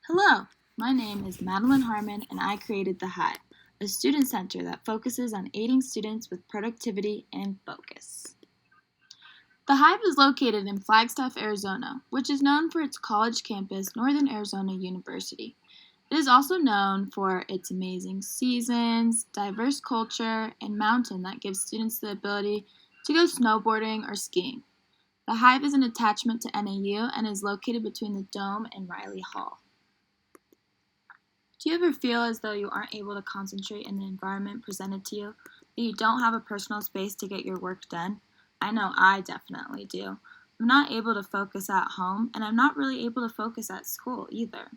Hello, my name is Madeline Harmon and I created the Hive, a student center that focuses on aiding students with productivity and focus. The Hive is located in Flagstaff, Arizona, which is known for its college campus, Northern Arizona University. It is also known for its amazing seasons, diverse culture, and mountain that gives students the ability to go snowboarding or skiing. The Hive is an attachment to NAU and is located between the Dome and Riley Hall. Do you ever feel as though you aren't able to concentrate in the environment presented to you, that you don't have a personal space to get your work done? I know I definitely do. I'm not able to focus at home, and I'm not really able to focus at school either.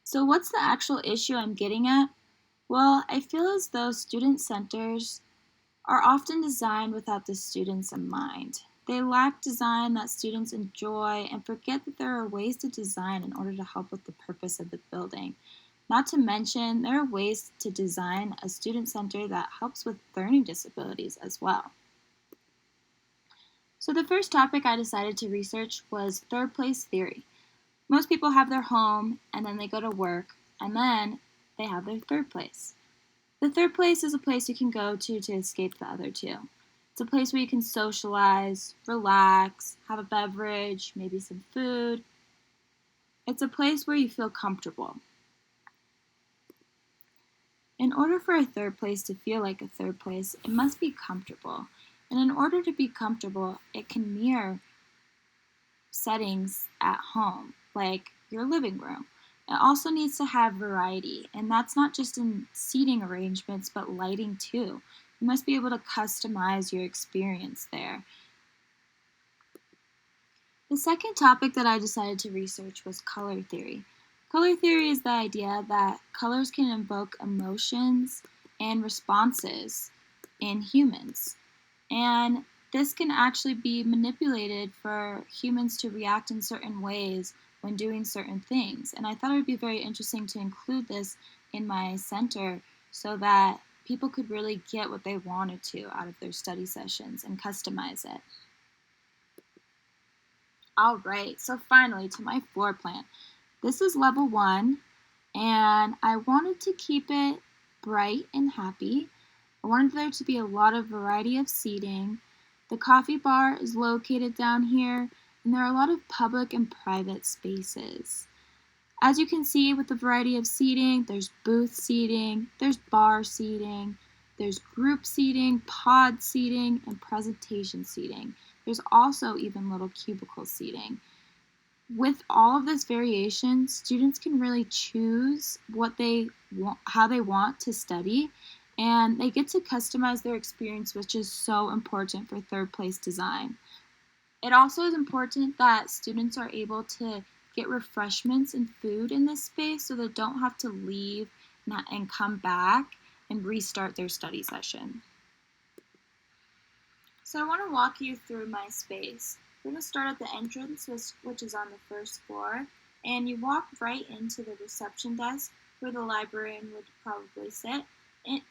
So, what's the actual issue I'm getting at? Well, I feel as though student centers are often designed without the students in mind. They lack design that students enjoy and forget that there are ways to design in order to help with the purpose of the building. Not to mention, there are ways to design a student center that helps with learning disabilities as well. So, the first topic I decided to research was third place theory. Most people have their home and then they go to work and then they have their third place. The third place is a place you can go to escape the other two. It's a place where you can socialize, relax, have a beverage, maybe some food. It's a place where you feel comfortable. In order for a third place to feel like a third place, it must be comfortable. And in order to be comfortable, it can mirror settings at home, like your living room. It also needs to have variety, and that's not just in seating arrangements, but lighting too. You must be able to customize your experience there. The second topic that I decided to research was color theory. Color theory is the idea that colors can invoke emotions and responses in humans. And this can actually be manipulated for humans to react in certain ways when doing certain things. And I thought it would be very interesting to include this in my center so that people could really get what they wanted to out of their study sessions and customize it. All right, so finally to my floor plan. This is level 1, and I wanted to keep it bright and happy. I wanted there to be a lot of variety of seating. The coffee bar is located down here, and there are a lot of public and private spaces. As you can see with the variety of seating, there's booth seating, there's bar seating, there's group seating, pod seating, and presentation seating. There's also even little cubicle seating. With all of this variation, students can really choose what they want, how they want to study, and they get to customize their experience, which is so important for third place design. It also is important that students are able to get refreshments and food in this space so they don't have to leave and come back and restart their study session. So I want to walk you through my space. We're going to start at the entrance, which is on the first floor, and you walk right into the reception desk where the librarian would probably sit.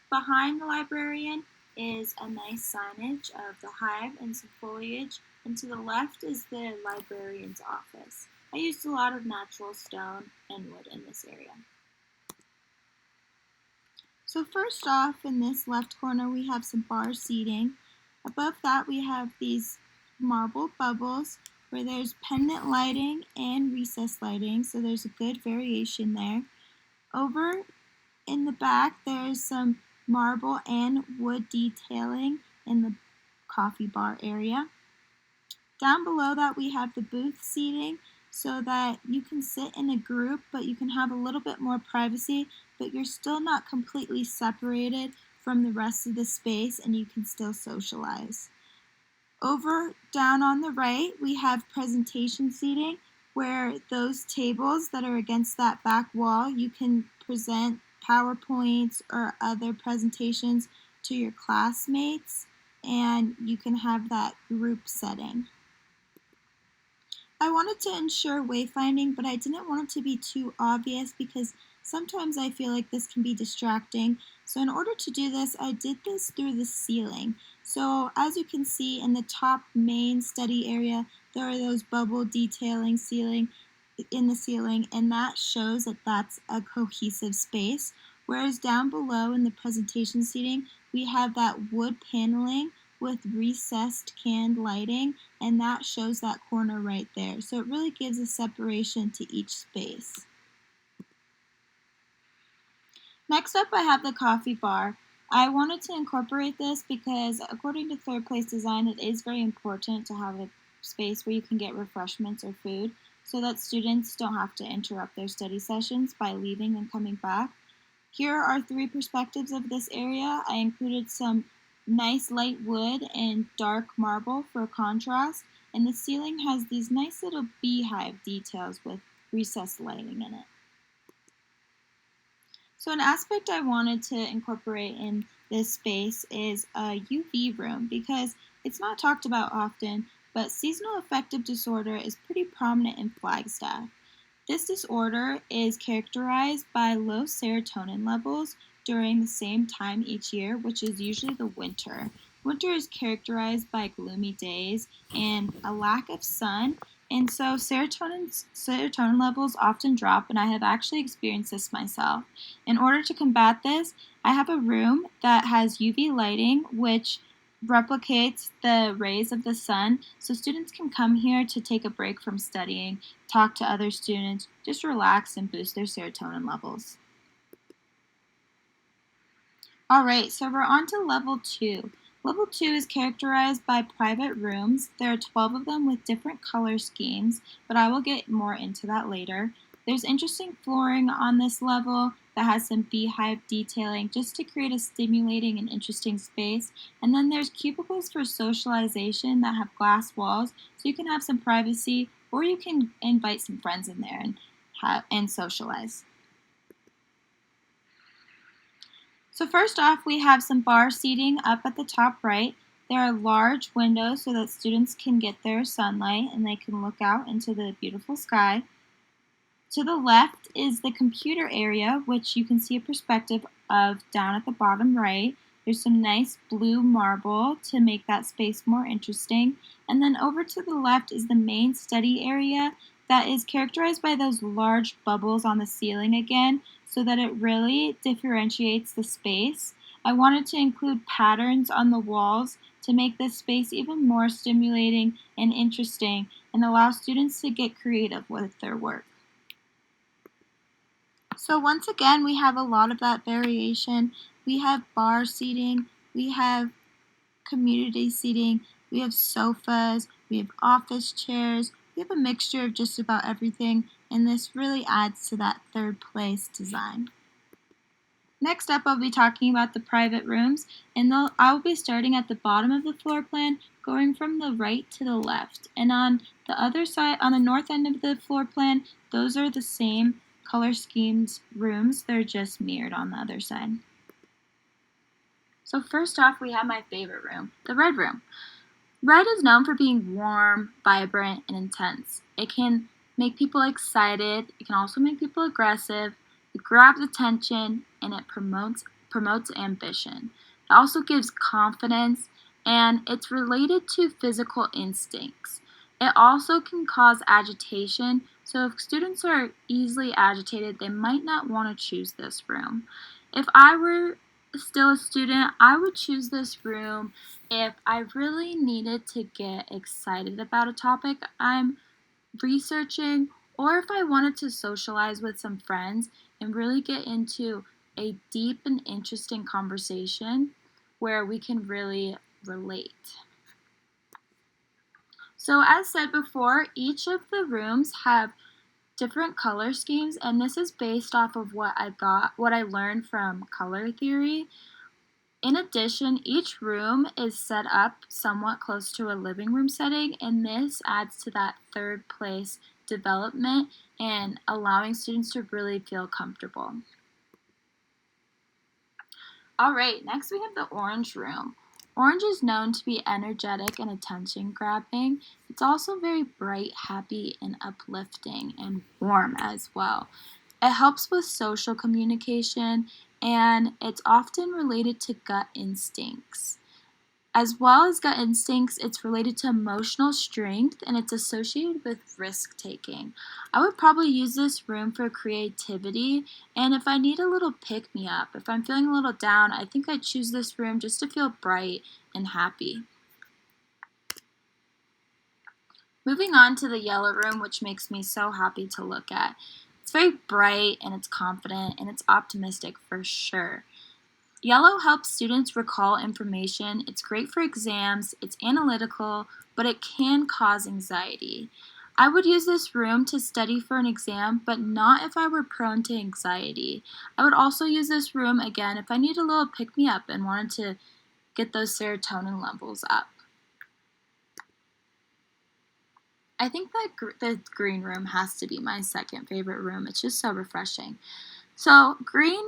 Behind the librarian is a nice signage of the Hive and some foliage, and to the left is the librarian's office. I used a lot of natural stone and wood in this area. So first off, in this left corner, we have some bar seating. Above that, we have these marble bubbles where there's pendant lighting and recess lighting, so there's a good variation there. Over in the back, there's some marble and wood detailing in the coffee bar area. Down below that, we have the booth seating so that you can sit in a group, but you can have a little bit more privacy, but you're still not completely separated from the rest of the space and you can still socialize. Over down on the right, we have presentation seating where those tables that are against that back wall, you can present PowerPoints or other presentations to your classmates, and you can have that group setting. I wanted to ensure wayfinding, but I didn't want it to be too obvious because sometimes I feel like this can be distracting. So in order to do this, I did this through the ceiling. So as you can see in the top main study area, there are those bubble detailing ceiling. in the ceiling, and that shows that that's a cohesive space. Whereas down below in the presentation seating, we have that wood paneling with recessed canned lighting, and that shows that corner right there. So it really gives a separation to each space. Next up, I have the coffee bar. I wanted to incorporate this because according to Third Place Design, it is very important to have a space where you can get refreshments or food so that students don't have to interrupt their study sessions by leaving and coming back. Here are 3 perspectives of this area. I included some nice light wood and dark marble for contrast, and the ceiling has these nice little beehive details with recessed lighting in it. So an aspect I wanted to incorporate in this space is a UV room because it's not talked about often, but seasonal affective disorder is pretty prominent in Flagstaff. This disorder is characterized by low serotonin levels during the same time each year, which is usually the winter. Winter is characterized by gloomy days and a lack of sun, and so serotonin levels often drop, and I have actually experienced this myself. In order to combat this, I have a room that has UV lighting, which replicates the rays of the sun, so students can come here to take a break from studying, talk to other students, just relax and boost their serotonin levels. Alright, so we're on to level 2. Level 2 is characterized by private rooms. There are 12 of them with different color schemes, but I will get more into that later. There's interesting flooring on this level that has some beehive detailing just to create a stimulating and interesting space. And then there's cubicles for socialization that have glass walls, so you can have some privacy, or you can invite some friends in there and socialize. So first off, we have some bar seating up at the top right. There are large windows so that students can get their sunlight and they can look out into the beautiful sky. To the left is the computer area, which you can see a perspective of down at the bottom right. There's some nice blue marble to make that space more interesting. And then over to the left is the main study area that is characterized by those large bubbles on the ceiling again, so that it really differentiates the space. I wanted to include patterns on the walls to make this space even more stimulating and interesting and allow students to get creative with their work. So once again, we have a lot of that variation. We have bar seating, we have community seating, we have sofas, we have office chairs, we have a mixture of just about everything, and this really adds to that third place design. Next up, I'll be talking about the private rooms, and I'll be starting at the bottom of the floor plan, going from the right to the left. And on the other side, on the north end of the floor plan, those are the same color schemes rooms, they're just mirrored on the other side. So first off, we have my favorite room, the red room. Red is known for being warm, vibrant, and intense. It can make people excited, it can also make people aggressive, it grabs attention, and it promotes ambition. It also gives confidence, and it's related to physical instincts. It also can cause agitation, so if students are easily agitated, they might not want to choose this room. If I were still a student, I would choose this room if I really needed to get excited about a topic I'm researching, or if I wanted to socialize with some friends and really get into a deep and interesting conversation where we can really relate. So as said before, each of the rooms have different color schemes, and this is based off of what I learned from color theory. In addition, each room is set up somewhat close to a living room setting, and this adds to that third place development and allowing students to really feel comfortable. Alright, next we have the orange room. Orange is known to be energetic and attention grabbing. It's also very bright, happy, and uplifting, and warm as well. It helps with social communication, and it's often related to gut instincts. As well as gut instincts, it's related to emotional strength and it's associated with risk taking. I would probably use this room for creativity, and if I need a little pick me up, if I'm feeling a little down, I think I'd choose this room just to feel bright and happy. Moving on to the yellow room, which makes me so happy to look at. It's very bright and it's confident and it's optimistic for sure. Yellow helps students recall information. It's great for exams, it's analytical, but it can cause anxiety. I would use this room to study for an exam, but not if I were prone to anxiety. I would also use this room again if I need a little pick me up and wanted to get those serotonin levels up. I think that the green room has to be my second favorite room. It's just so refreshing. So green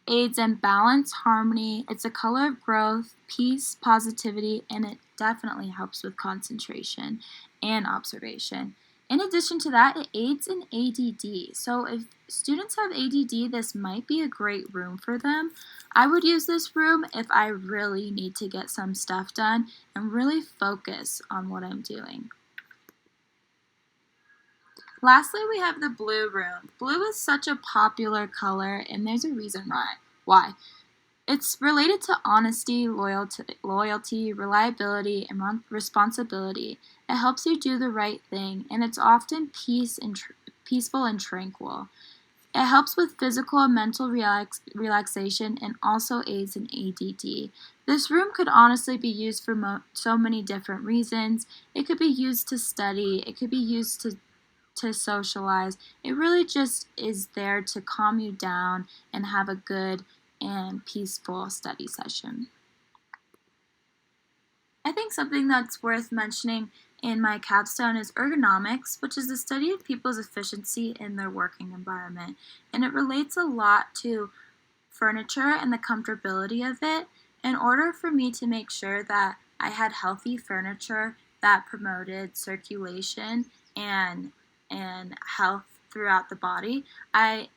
aids in balance, harmony. It's a color of growth, peace, positivity, and it definitely helps with concentration and observation. In addition to that, it aids in ADD. So if students have ADD, this might be a great room for them. I would use this room if I really need to get some stuff done and really focus on what I'm doing. Lastly, we have the blue room. Blue is such a popular color, and there's a reason why. It's related to honesty, loyalty, reliability, and responsibility. It helps you do the right thing, and it's often peaceful and tranquil. It helps with physical and mental relaxation and also aids in ADD. This room could honestly be used for so many different reasons. It could be used to study. It could be used to socialize. It really just is there to calm you down and have a good and peaceful study session. I think something that's worth mentioning in my capstone is ergonomics, which is the study of people's efficiency in their working environment. And it relates a lot to furniture and the comfortability of it. In order for me to make sure that I had healthy furniture that promoted circulation and health throughout the body, I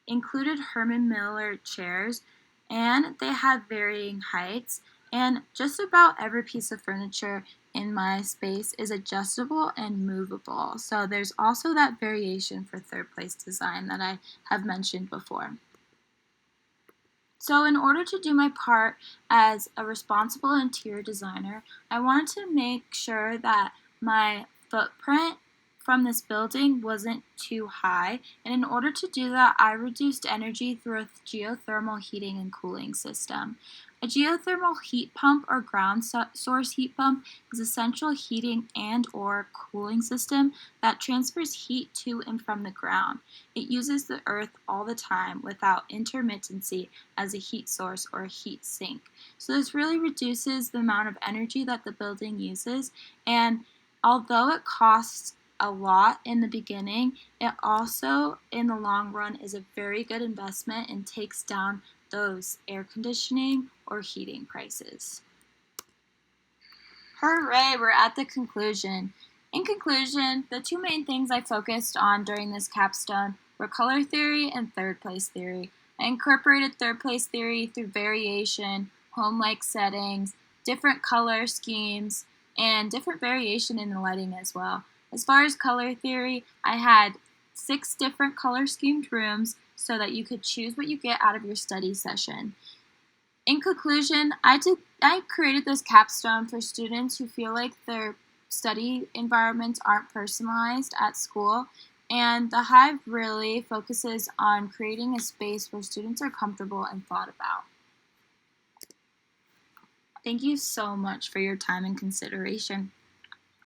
included Herman Miller chairs, and they have varying heights, and just about every piece of furniture in my space is adjustable and movable. So there's also that variation for third place design that I have mentioned before. So in order to do my part as a responsible interior designer, I wanted to make sure that my footprint from this building wasn't too high, and in order to do that, I reduced energy through a geothermal heating and cooling system. A geothermal heat pump or ground source heat pump is a central heating and or cooling system that transfers heat to and from the ground. It uses the earth all the time without intermittency as a heat source or a heat sink. So this really reduces the amount of energy that the building uses, and although it costs a lot in the beginning, it also in the long run is a very good investment and takes down those air conditioning or heating prices. Hooray, we're at the conclusion. In conclusion, the two main things I focused on during this capstone were color theory and third place theory. I incorporated third place theory through variation, home-like settings, different color schemes, and different variation in the lighting as well. As far as color theory, I had 6 different color schemed rooms so that you could choose what you get out of your study session. In conclusion, I created this capstone for students who feel like their study environments aren't personalized at school, and the Hive really focuses on creating a space where students are comfortable and thought about. Thank you so much for your time and consideration.